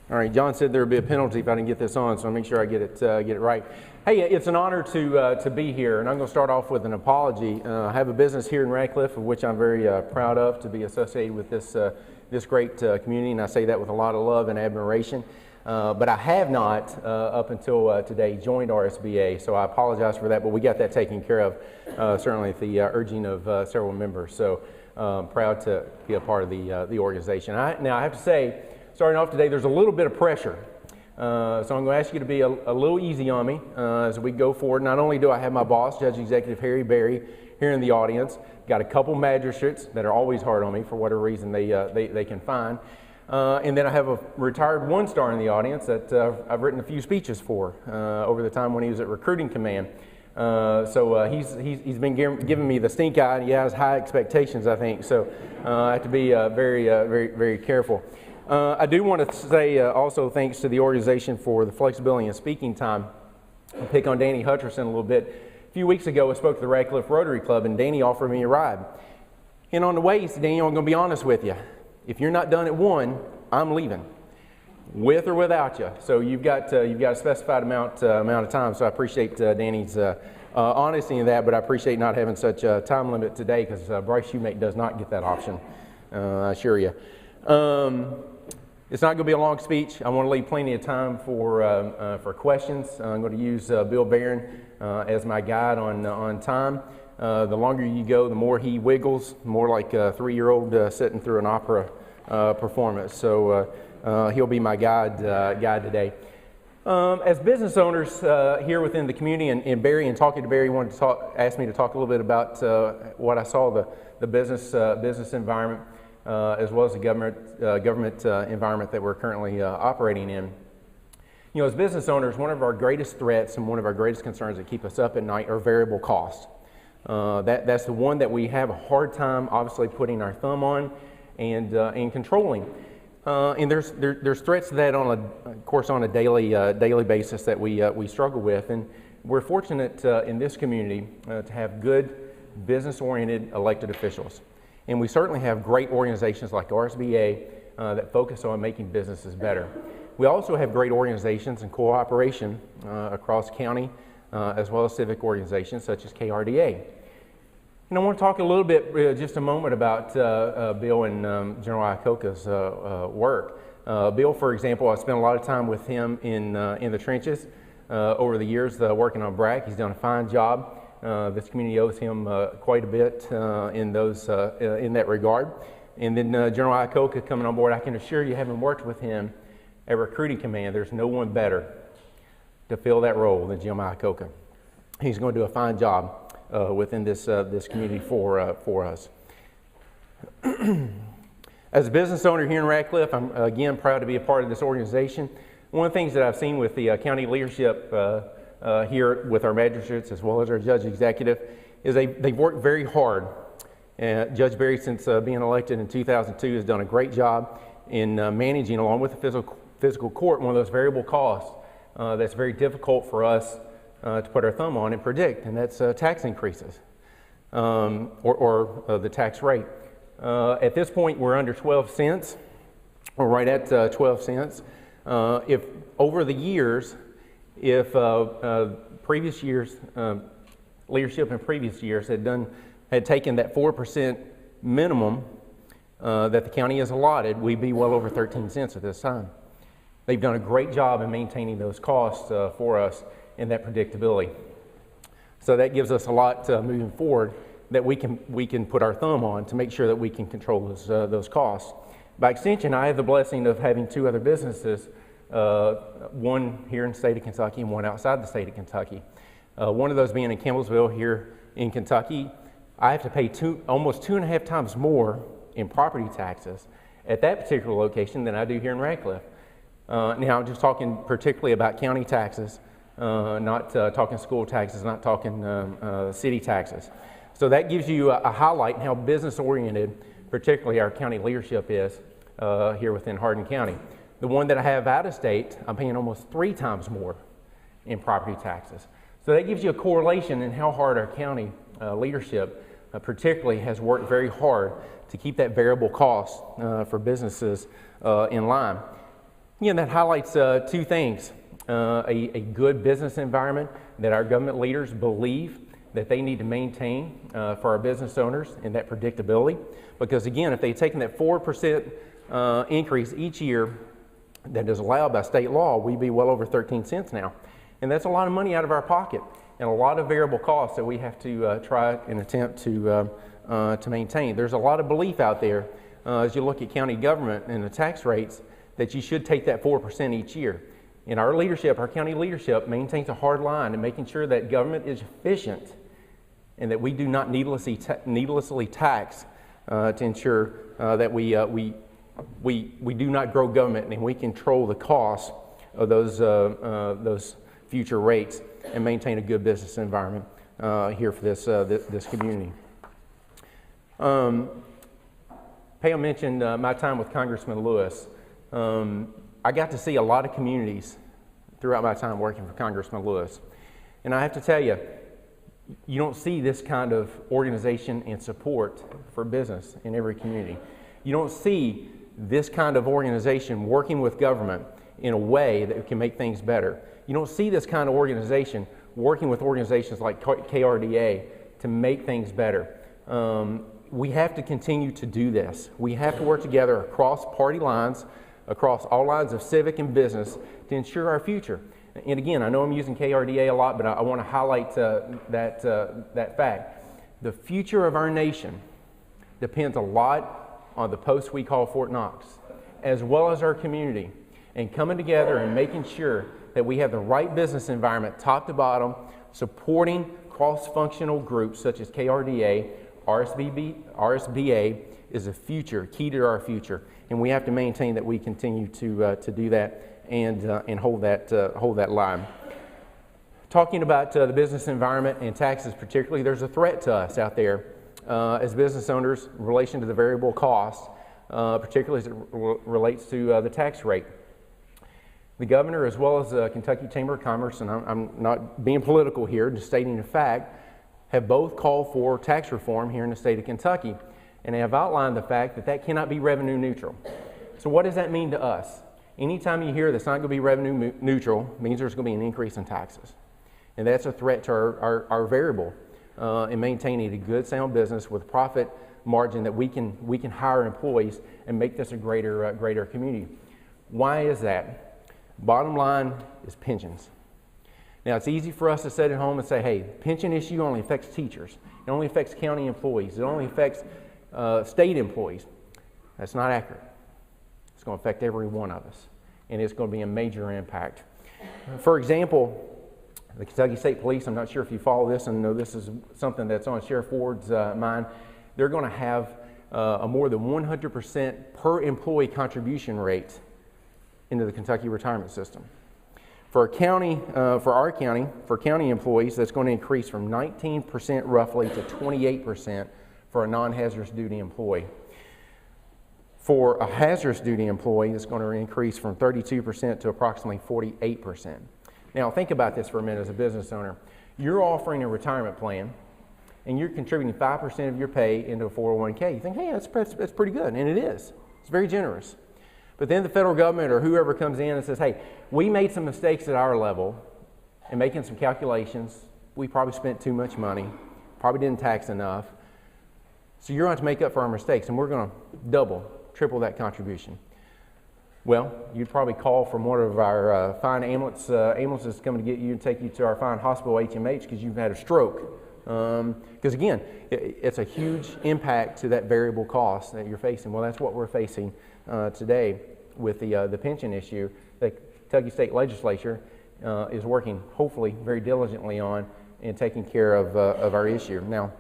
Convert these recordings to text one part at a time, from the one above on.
All right, John said there would be a penalty if I didn't get this on, so I'll make sure I get it right. Hey, it's an honor to be here, and I'm going to start off with an apology. I have a business here in Radcliff, of which I'm very proud of to be associated with this great community, and I say that with a lot of love and admiration. But I have not, up until today, joined RSBA, so I apologize for that, but we got that taken care of, certainly at the urging of several members. So proud to be a part of the organization. Now, I have to say, starting off today, there's a little bit of pressure. So I'm going to ask you to be a little easy on me as we go forward. Not only do I have my boss, Judge Executive Harry Berry, here in the audience, got a couple magistrates that are always hard on me for whatever reason they can find. And then I have a retired one-star in the audience that I've written a few speeches for over the time when he was at Recruiting Command. So he's been giving me the stink eye, and he has high expectations, I think. So I have to be very careful. I do want to say also thanks to the organization for the flexibility in speaking time. I'll pick on Danny Hutcherson a little bit. A few weeks ago, I spoke to the Radcliff Rotary Club, and Danny offered me a ride. And on the way, he said, "Daniel, I'm going to be honest with you. If you're not done at 1, I'm leaving, with or without you." So you've got a specified amount of time. So I appreciate Danny's honesty in that, but I appreciate not having such a time limit today because Bryce Shoemake does not get that option. I assure you. It's not going to be a long speech. I want to leave plenty of time for questions. I'm going to use Bill Barron as my guide on time. The longer you go, the more he wiggles, more like a 3-year-old sitting through an opera performance. So he'll be my guide today. As business owners here within the community, and Barry, and talking to Barry, asked me to talk a little bit about what I saw the business environment. As well as the government environment that we're currently operating in. You know, as business owners, one of our greatest threats and one of our greatest concerns that keep us up at night are variable costs. That's the one that we have a hard time, obviously, putting our thumb on and controlling. And there's threats to that of course, on a daily basis that we struggle with. And we're fortunate in this community to have good business-oriented elected officials. And we certainly have great organizations like RSBA that focus on making businesses better. We also have great organizations and cooperation across county as well as civic organizations such as KRDA. And I want to talk a little bit, just a moment, about Bill and General Iacocca's work. Bill, for example, I spent a lot of time with him in the trenches over the years working on BRAC. He's done a fine job. This community owes him quite a bit in that regard. And then General Iacocca coming on board, I can assure you, having worked with him at Recruiting Command, there's no one better to fill that role than Jim Iacocca. He's going to do a fine job within this community for us. As a business owner here in Radcliff, I'm again proud to be a part of this organization. One of the things that I've seen with the county leadership here with our magistrates as well as our judge executive is they've worked very hard. Judge Berry, since being elected in 2002, has done a great job in managing, along with the physical court, one of those variable costs that's very difficult for us to put our thumb on and predict, and that's tax increases or the tax rate. At this point, we're under 12 cents, or right at 12 cents. If over the years, if previous years, leadership in previous years had taken that 4% minimum that the county has allotted, we'd be well over 13 cents at this time. They've done a great job in maintaining those costs for us and that predictability. So that gives us a lot moving forward that we can put our thumb on to make sure that we can control those costs. By extension, I have the blessing of having 2 other businesses, one here in the state of Kentucky and one outside the state of Kentucky. One of those being in Campbellsville here in Kentucky. I have to pay almost 2.5 times more in property taxes at that particular location than I do here in Radcliff. Now, I'm just talking particularly about county taxes, not talking school taxes, not talking city taxes. So that gives you a highlight in how business-oriented, particularly our county leadership is here within Hardin County. The one that I have out of state, I'm paying almost 3 times more in property taxes. So that gives you a correlation in how hard our county leadership particularly has worked very hard to keep that variable cost for businesses in line. Again, that highlights two things. A good business environment that our government leaders believe that they need to maintain for our business owners, and that predictability. Because again, if they've taken that 4% increase each year that is allowed by state law, we'd be well over 13 cents now. And that's a lot of money out of our pocket and a lot of variable costs that we have to try and attempt to maintain. There's a lot of belief out there as you look at county government and the tax rates that you should take that 4% each year. And our leadership, our county leadership, maintains a hard line in making sure that government is efficient and that we do not needlessly tax to ensure that we do not grow government and we control the cost of those future rates and maintain a good business environment here for this community. Pam mentioned my time with Congressman Lewis. I got to see a lot of communities throughout my time working for Congressman Lewis. And I have to tell you, you don't see this kind of organization and support for business in every community. You don't see this kind of organization working with government in a way that can make things better. You don't see this kind of organization working with organizations like KRDA to make things better. We have to continue to do this. We have to work together across party lines, across all lines of civic and business to ensure our future. And again, I know I'm using KRDA a lot, but I want to highlight that fact. The future of our nation depends a lot on the post we call Fort Knox, as well as our community, and coming together and making sure that we have the right business environment, top to bottom, supporting cross-functional groups such as KRDA, RSBA is a future, key to our future, and we have to maintain that we continue to do that and hold that line. Talking about the business environment and taxes particularly, there's a threat to us out there as business owners in relation to the variable costs, particularly as it relates to the tax rate. The governor, as well as the Kentucky Chamber of Commerce, and I'm not being political here, just stating a fact, have both called for tax reform here in the state of Kentucky, and they have outlined the fact that that cannot be revenue neutral. So what does that mean to us? Anytime you hear that's not going to be revenue neutral, means there's going to be an increase in taxes. And that's a threat to our variable in maintaining a good, sound business with profit margin that we can hire employees and make this a greater community. Why is that? Bottom line is pensions. Now, it's easy for us to sit at home and say, hey, pension issue only affects teachers. It only affects county employees. It only affects state employees. That's not accurate. It's going to affect every one of us, and it's going to be a major impact. For example, the Kentucky State Police, I'm not sure if you follow this and know this is something that's on Sheriff Ward's mind, they're going to have a more than 100% per employee contribution rate into the Kentucky retirement system. For our county employees, that's going to increase from 19% roughly to 28% for a non-hazardous duty employee. For a hazardous duty employee, it's going to increase from 32% to approximately 48%. Now, think about this for a minute as a business owner. You're offering a retirement plan, and you're contributing 5% of your pay into a 401k. You think, hey, that's pretty good, and it is. It's very generous. But then the federal government or whoever comes in and says, hey, we made some mistakes at our level in making some calculations. We probably spent too much money, probably didn't tax enough. So you're going to have to make up for our mistakes, and we're going to triple that contribution. Well, you'd probably call from one of our fine ambulances coming to get you and take you to our fine hospital, HMH, because you've had a stroke. Because again, it's a huge impact to that variable cost that you're facing. Well, that's what we're facing today with the pension issue that Kentucky State Legislature is working, hopefully, very diligently on and taking care of our issue. Now,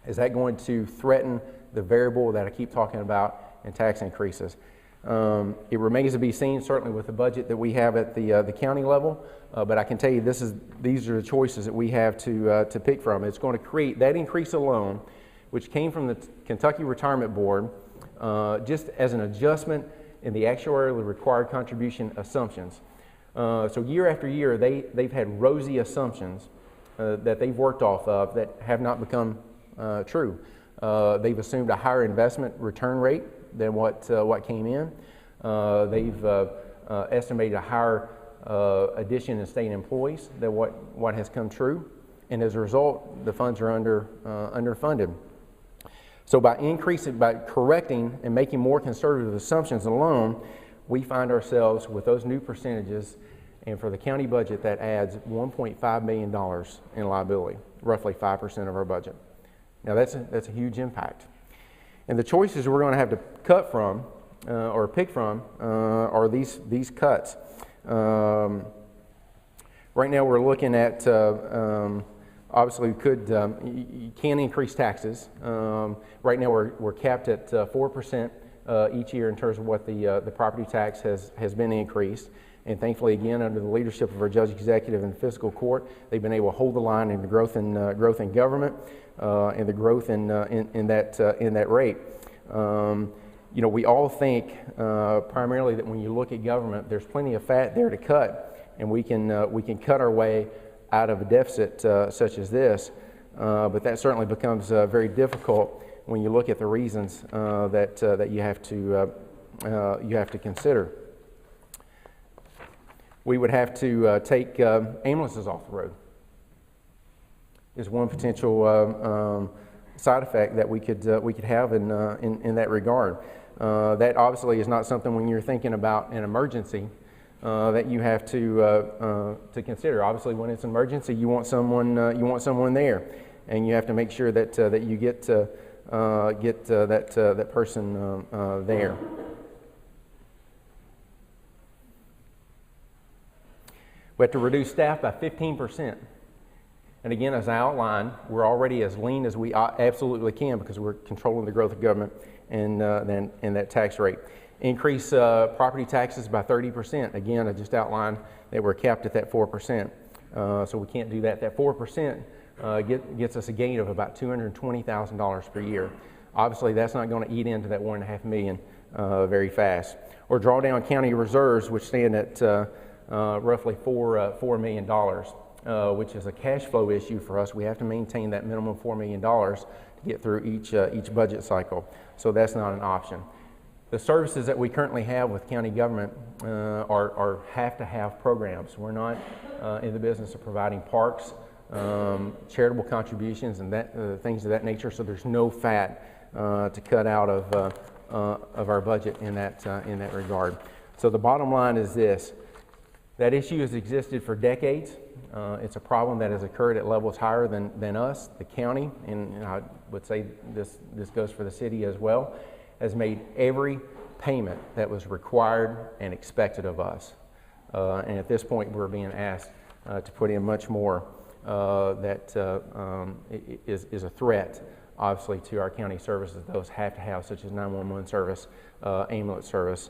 is that going to threaten the variable that I keep talking about and tax increases? It remains to be seen, certainly with the budget that we have at the county level, but I can tell you these are the choices that we have to pick from. It's going to create that increase alone, which came from the Kentucky Retirement Board, just as an adjustment in the actuarially required contribution assumptions. So year after year, they've had rosy assumptions that they've worked off of that have not become true. They've assumed a higher investment return rate than what came in. They've estimated a higher addition in state employees than what has come true, and as a result, the funds are underfunded. So by correcting and making more conservative assumptions alone, we find ourselves with those new percentages, and for the county budget, that adds $1.5 million in liability, roughly 5% of our budget. Now that's a huge impact. And the choices we're going to have to cut from, or pick from, are these cuts. Right now we're looking at, obviously you can increase taxes. Right now we're capped at 4% each year in terms of what the property tax has been increased. And thankfully, again, under the leadership of our judge executive and fiscal court, they've been able to hold the line in the growth in government and the growth in that rate. You know, we all think primarily that when you look at government, there's plenty of fat there to cut, and we can cut our way out of a deficit such as this. But that certainly becomes very difficult when you look at the reasons that you have to consider. We would have to take ambulances off the road. Is one potential side effect that we could have in that regard. That obviously is not something when you're thinking about an emergency that you have to consider. Obviously, when it's an emergency, you want someone there, and you have to make sure that you get that person there. We have to reduce staff by 15%. And again, as I outlined, we're already as lean as we absolutely can because we're controlling the growth of government and that tax rate. Increase property taxes by 30%. Again, I just outlined that we're capped at that 4%. So we can't do that. That 4% gets us a gain of about $220,000 per year. Obviously, that's not going to eat into that $1.5 million very fast. Or draw down county reserves, which stand at roughly $4 million, which is a cash flow issue for us. We have to maintain that minimum $4 million to get through each budget cycle. So that's not an option. The services that we currently have with county government are have-to-have programs. We're not in the business of providing parks, charitable contributions, and things of that nature. So there's no fat to cut out of our budget in that regard. So the bottom line is this. That issue has existed for decades. It's a problem that has occurred at levels higher than us. The county, and I would say this goes for the city as well, has made every payment that was required and expected of us. And at this point, we're being asked to put in much more that is a threat, obviously, to our county services. Those have to have, such as 911 service, ambulance service,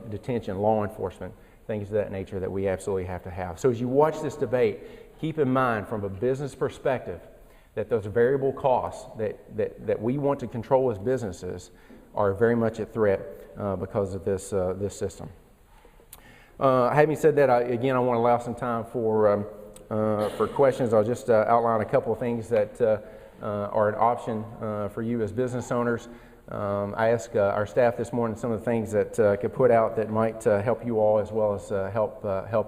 detention, law enforcement, things of that nature that we absolutely have to have. So as you watch this debate, keep in mind from a business perspective that those variable costs that we want to control as businesses are very much at threat because of this system. Having said that, I want to allow some time for questions. I'll just outline a couple of things that are an option for you as business owners. I asked our staff this morning some of the things that could put out that might help you all as well as help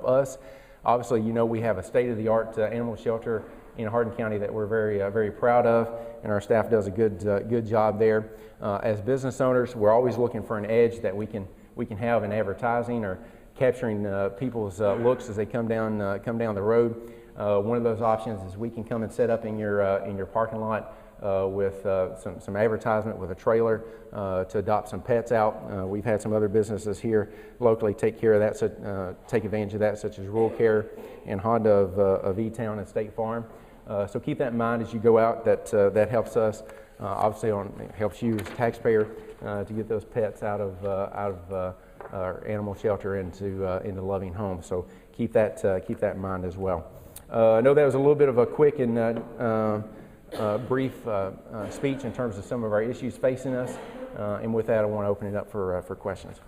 us. Obviously, you know we have a state-of-the-art animal shelter in Hardin County that we're very proud of, and our staff does a good job there. As business owners, we're always looking for an edge that we can have in advertising or capturing people's looks as they come down the road. One of those options is we can come and set up in your parking lot with some advertisement with a trailer to adopt some pets out. We've had some other businesses here locally take care of that, so, take advantage of that, such as Rural Care and Honda of E-Town and State Farm. So keep that in mind as you go out. That helps us. Obviously, helps you as a taxpayer to get those pets out of our animal shelter into loving homes. So keep that in mind as well. I know that was a little bit of a quick and brief speech in terms of some of our issues facing us, and with that I want to open it up for questions.